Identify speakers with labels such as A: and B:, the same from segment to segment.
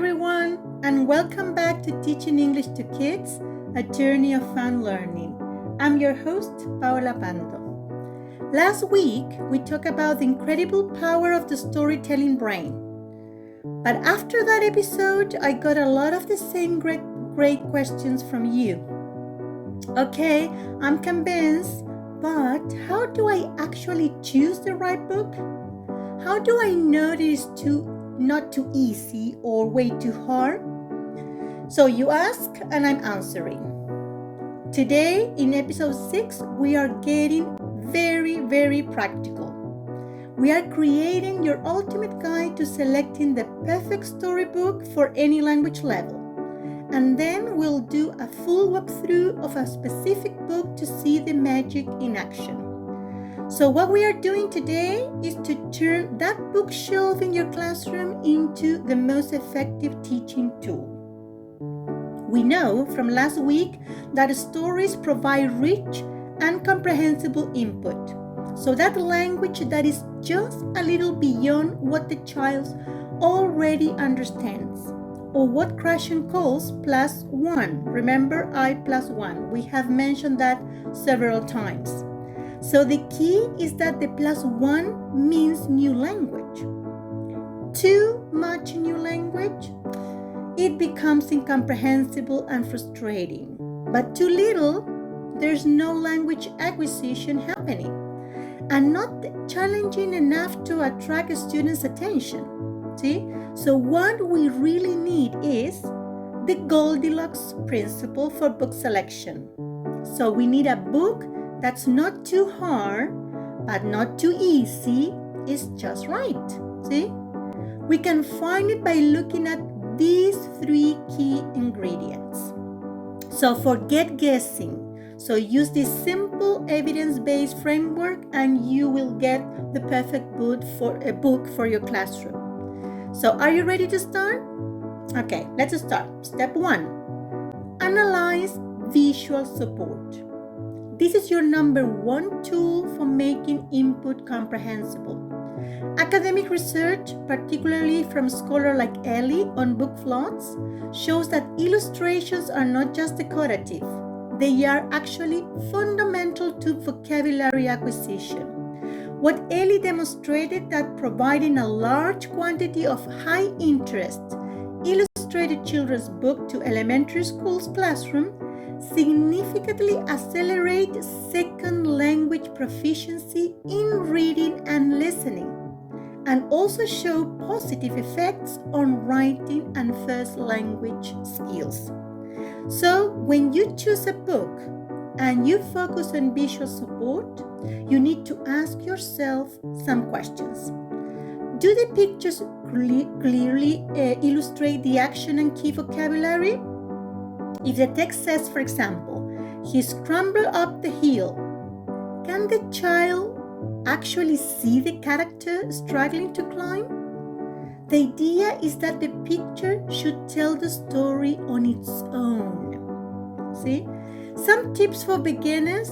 A: everyone, and welcome back to Teaching English to Kids, a journey of fun learning. I'm your host, Paola Pando. Last week, we talked about the incredible power of the storytelling brain. But after that episode, I got a lot of the same great questions from you. Okay, I'm convinced, but how do I actually choose the right book? How do I know it is not too easy or way too hard? So you ask and I'm answering. Today in episode 6, we are getting very practical. We are creating your ultimate guide to selecting the perfect storybook for any language level. And then we'll do a full walkthrough of a specific book to see the magic in action. So what we are doing today is to turn that bookshelf in your classroom into the most effective teaching tool. We know from last week that stories provide rich and comprehensible input. So that language that is just a little beyond what the child already understands, or what Krashen calls +1. Remember I+1. We have mentioned that several times. So the key is that the +1 means new language. Too much new language, it becomes incomprehensible and frustrating. But too little, there's no language acquisition happening, and not challenging enough to attract a student's attention. See? So what we really need is the Goldilocks principle for book selection. So we need a book that's not too hard, but not too easy. It's just right. See? We can find it by looking at these 3 key ingredients. So forget guessing. So use this simple evidence-based framework and you will get the perfect book for your classroom. So are you ready to start? Okay, let's start. Step 1. Analyze visual support. This is your number 1 tool for making input comprehensible. Academic research, particularly from scholars like Ellie on book plots, shows that illustrations are not just decorative. They are actually fundamental to vocabulary acquisition. What Ellie demonstrated that providing a large quantity of high-interest illustrated children's book to elementary school's classroom significantly accelerate second language proficiency in reading and listening, and also show positive effects on writing and first language skills. So when you choose a book and you focus on visual support, you need to ask yourself some questions. Do the pictures clearly illustrate the action and key vocabulary? If the text says, for example, he scrambled up the hill, can the child actually see the character struggling to climb? The idea is that the picture should tell the story on its own. See? Some tips for beginners: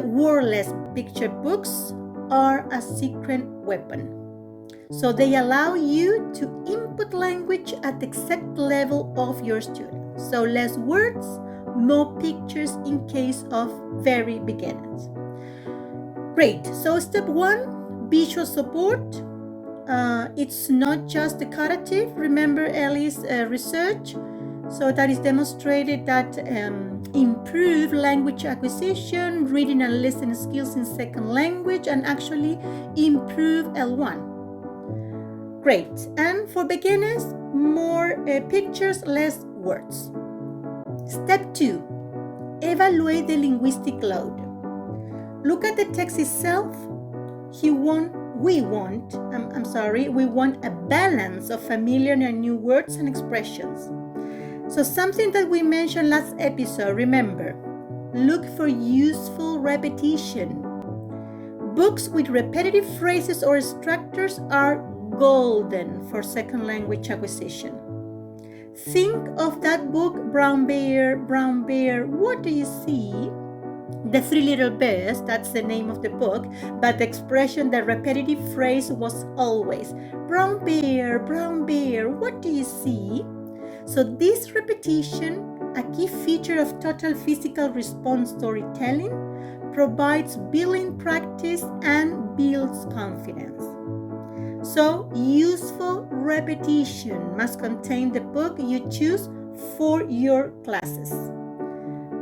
A: wordless picture books are a secret weapon. So they allow you to input language at the exact level of your student. So less words, more pictures in case of very beginners. Great. So step 1, visual support. It's not just decorative. Remember Ellie's research. So that is demonstrated that improve language acquisition, reading and listening skills in second language, and actually improve L1. Great. And for beginners, more pictures, less words. Step 2. Evaluate the linguistic load. Look at the text itself. We want a balance of familiar and new words and expressions. So something that we mentioned last episode, remember, look for useful repetition. Books with repetitive phrases or structures are golden for second language acquisition. Think of that book, Brown Bear, what do you see? The Three Little Bears, that's the name of the book, but the expression, the repetitive phrase was always, brown bear, what do you see? So this repetition, a key feature of total physical response storytelling, provides building practice and builds confidence. So useful repetition must contain the book you choose for your classes.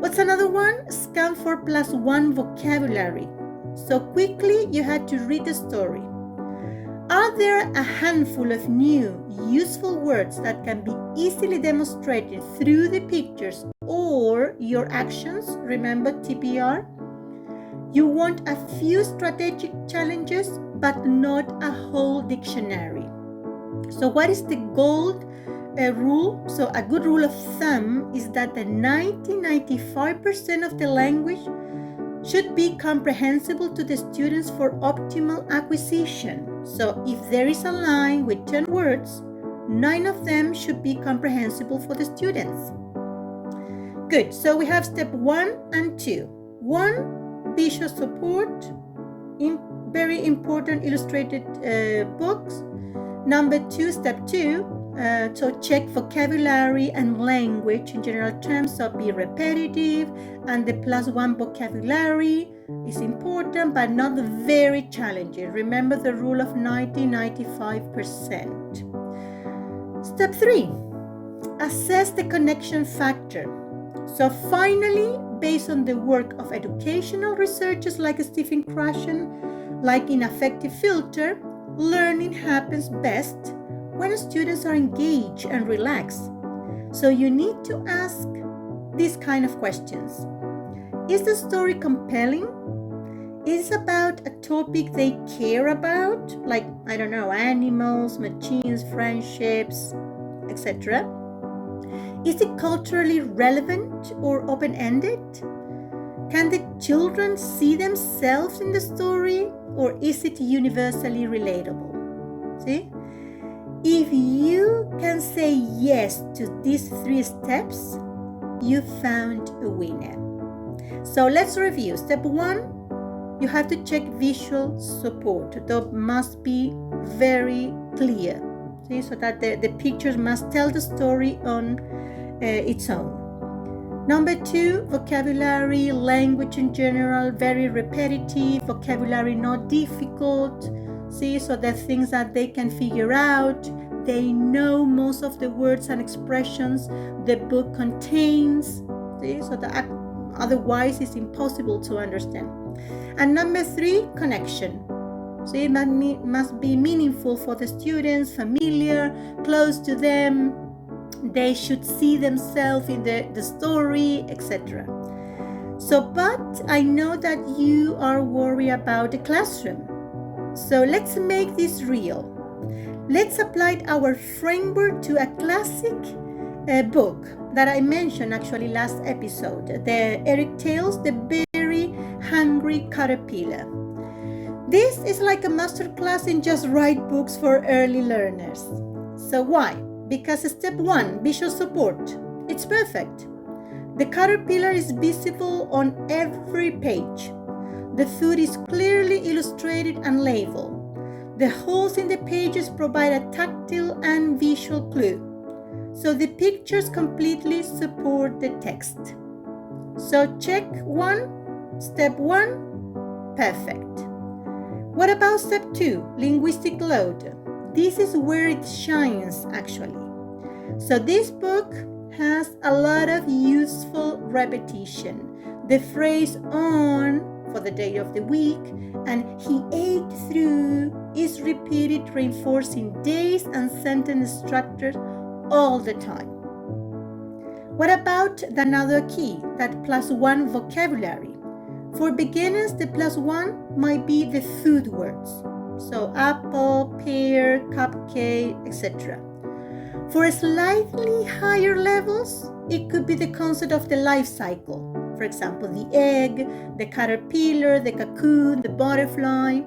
A: What's another one? Scan for +1 vocabulary. So quickly you had to read the story. Are there a handful of new, useful words that can be easily demonstrated through the pictures or your actions? Remember TPR? You want a few strategic challenges, but not a whole dictionary. So what is the gold rule? So a good rule of thumb is that the 90-95% of the language should be comprehensible to the students for optimal acquisition. So if there is a line with 10 words, 9 of them should be comprehensible for the students. Good, so we have step 1 and 2. 1, visual support, very important illustrated books. Number 2, step 2, so check vocabulary and language in general terms, so be repetitive, and the +1 vocabulary is important but not very challenging. Remember the rule of 90-95%. Step 3, assess the connection factor. So finally, based on the work of educational researchers like Stephen Krashen, like in affective filter, learning happens best when students are engaged and relaxed. So you need to ask these kind of questions. Is the story compelling? Is it about a topic they care about? Like, I don't know, animals, machines, friendships, etc. Is it culturally relevant or open-ended? Can the children see themselves in the story, or is it universally relatable? See? If you can say yes to these 3 steps, you found a winner. So let's review. Step 1, you have to check visual support. That must be very clear. See? So that the pictures must tell the story on its own. Number 2, vocabulary, language in general, very repetitive, vocabulary not difficult. See, so the things that they can figure out, they know most of the words and expressions the book contains. See, so that otherwise it's impossible to understand. And number 3, connection. See, it must be meaningful for the students, familiar, close to them. They should see themselves in the story, etc. So, but I know that you are worried about the classroom. So let's make this real. Let's apply our framework to a classic book that I mentioned actually last episode, the Eric Tales, The Very Hungry Caterpillar. This is like a masterclass in just write books for early learners. So why? Because step 1, visual support, it's perfect. The caterpillar is visible on every page. The food is clearly illustrated and labeled. The holes in the pages provide a tactile and visual clue. So the pictures completely support the text. So check 1, step 1, perfect. What about step 2, linguistic load? This is where it shines actually. So this book has a lot of useful repetition. The phrase on for the day of the week and he ate through is repeated, reinforcing days and sentence structures all the time. What about another key, that +1 vocabulary? For beginners, the +1 might be the food words. So apple, pear, cupcake, etc. For slightly higher levels, it could be the concept of the life cycle. For example, the egg, the caterpillar, the cocoon, the butterfly.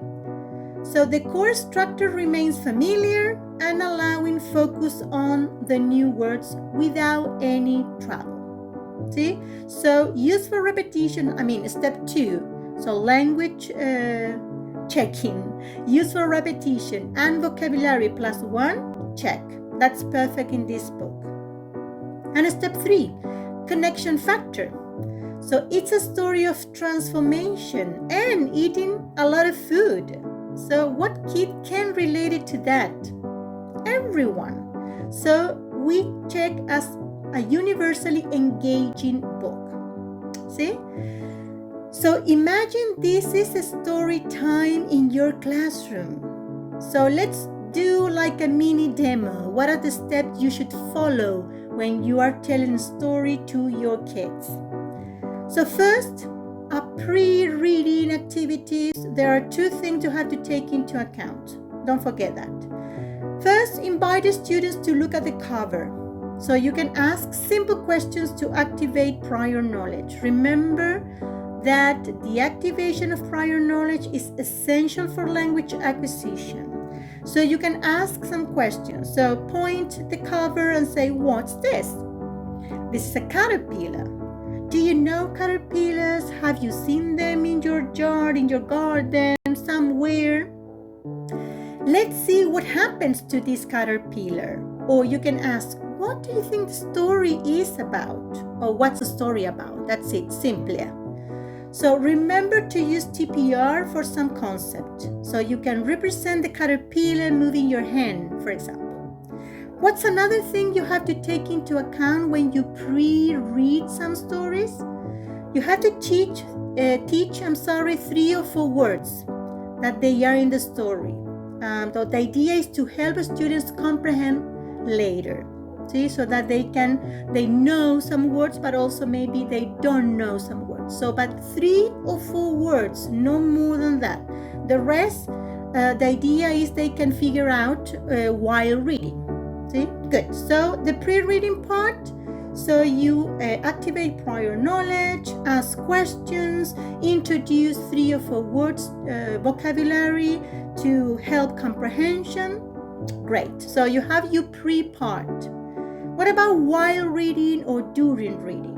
A: So the core structure remains familiar and allowing focus on the new words without any trouble. See? So useful repetition, step 2. So language checking, useful repetition and vocabulary +1, check. That's perfect in this book. And step 3, connection factor. So it's a story of transformation and eating a lot of food. So what kid can relate it to that? Everyone. So we check as a universally engaging book. See? So imagine this is a story time in your classroom. So let's do like a mini demo. What are the steps you should follow when you are telling a story to your kids? So first, a pre-reading activities. There are 2 things you have to take into account. Don't forget that. First, invite the students to look at the cover. So you can ask simple questions to activate prior knowledge. Remember that the activation of prior knowledge is essential for language acquisition. So you can ask some questions. So point the cover and say, what's this? This is a caterpillar. Do you know caterpillars? Have you seen them in your yard, in your garden, somewhere? Let's see what happens to this caterpillar. Or you can ask, what do you think the story is about? Or what's the story about? That's it, simpler. So remember to use TPR for some concept. So you can represent the caterpillar moving your hand, for example. What's another thing you have to take into account when you pre-read some stories? You have to teach 3 or 4 words that they are in the story. So the idea is to help students comprehend later. See, so that they know some words, but also maybe they don't know some words. So, but 3 or 4 words, no more than that. The rest, the idea is they can figure out while reading. See, good. So the pre-reading part. So you activate prior knowledge, ask questions, introduce 3 or 4 words, vocabulary to help comprehension. Great. So you have your pre-part. What about while reading or during reading?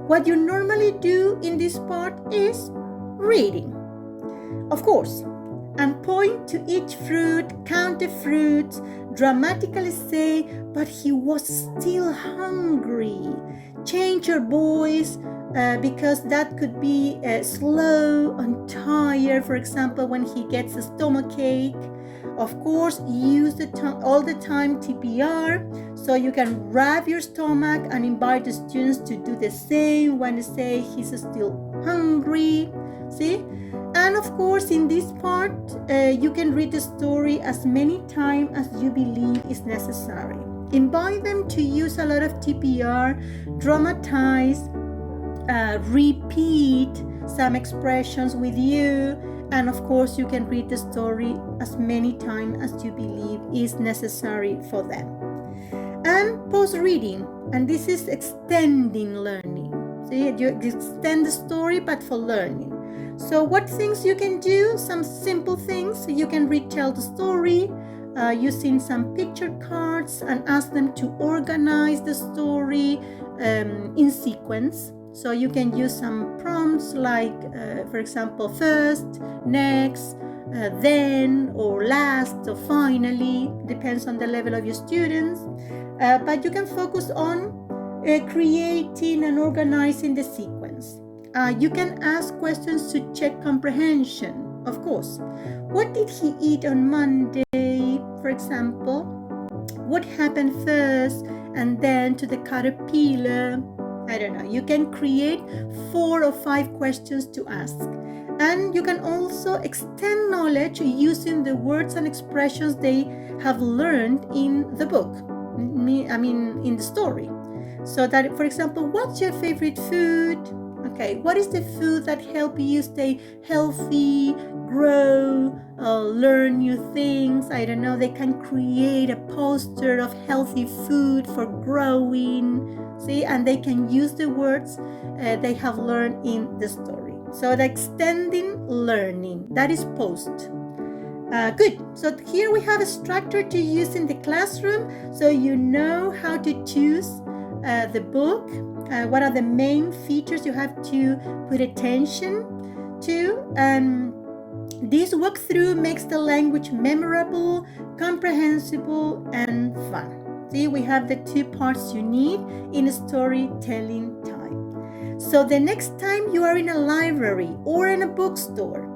A: What you normally do in this part is reading, of course, and point to each fruit, count the fruits, dramatically say, but he was still hungry. Change your voice because that could be slow and tired, for example, when he gets a stomachache. Of course, use all the time TPR, so you can rub your stomach and invite the students to do the same when they say he's still hungry. See? And of course, in this part, you can read the story as many times as you believe is necessary. Invite them to use a lot of TPR, dramatize, repeat some expressions with you, and of course you can read the story as many times as you believe is necessary for them. And post-reading, and this is extending learning. So you extend the story but for learning. So what things you can do? Some simple things. You can retell the story using some picture cards and ask them to organize the story in sequence. So you can use some prompts like, for example, first, next, then, or last, or finally, depends on the level of your students. But you can focus on creating and organizing the sequence. You can ask questions to check comprehension, of course. What did he eat on Monday, for example? What happened first and then to the caterpillar? I don't know. You can create 4 or 5 questions to ask. And you can also extend knowledge using the words and expressions they have learned in the book. In the story. So that, for example, what's your favorite food? Okay, what is the food that help you stay healthy, grow, learn new things? I don't know, they can create a poster of healthy food for growing, see, and they can use the words they have learned in the story. So the extending learning, that is post. Good. So here we have a structure to use in the classroom, so you know how to choose the book. What are the main features you have to put attention to? This walkthrough makes the language memorable, comprehensible, and fun. See, we have the 2 parts you need in storytelling time. So the next time you are in a library or in a bookstore,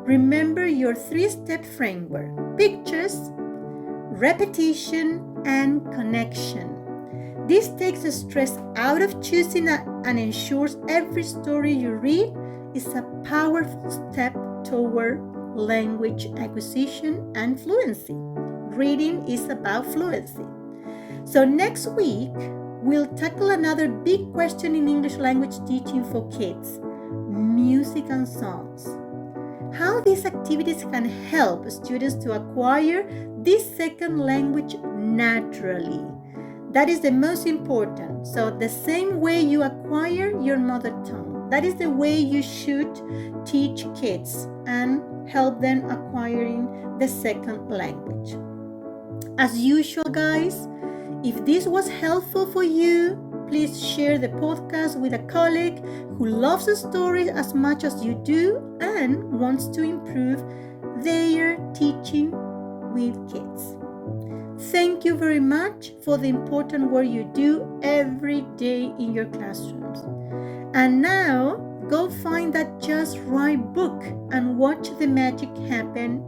A: remember your 3-step framework: pictures, repetition, and connection. This takes the stress out of choosing and ensures every story you read is a powerful step toward language acquisition and fluency. Reading is about fluency. So next week, we'll tackle another big question in English language teaching for kids: music and songs. How these activities can help students to acquire this second language naturally. That is the most important. So the same way you acquire your mother tongue, that is the way you should teach kids and help them acquiring the second language. As usual, guys, if this was helpful for you, please share the podcast with a colleague who loves the stories as much as you do and wants to improve their teaching with kids. Thank you very much for the important work you do every day in your classrooms. And now, go find that just right book and watch the magic happen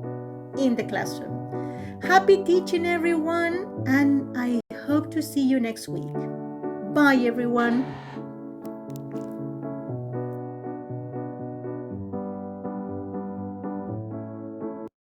A: in the classroom. Happy teaching, everyone, and I hope to see you next week. Bye, everyone.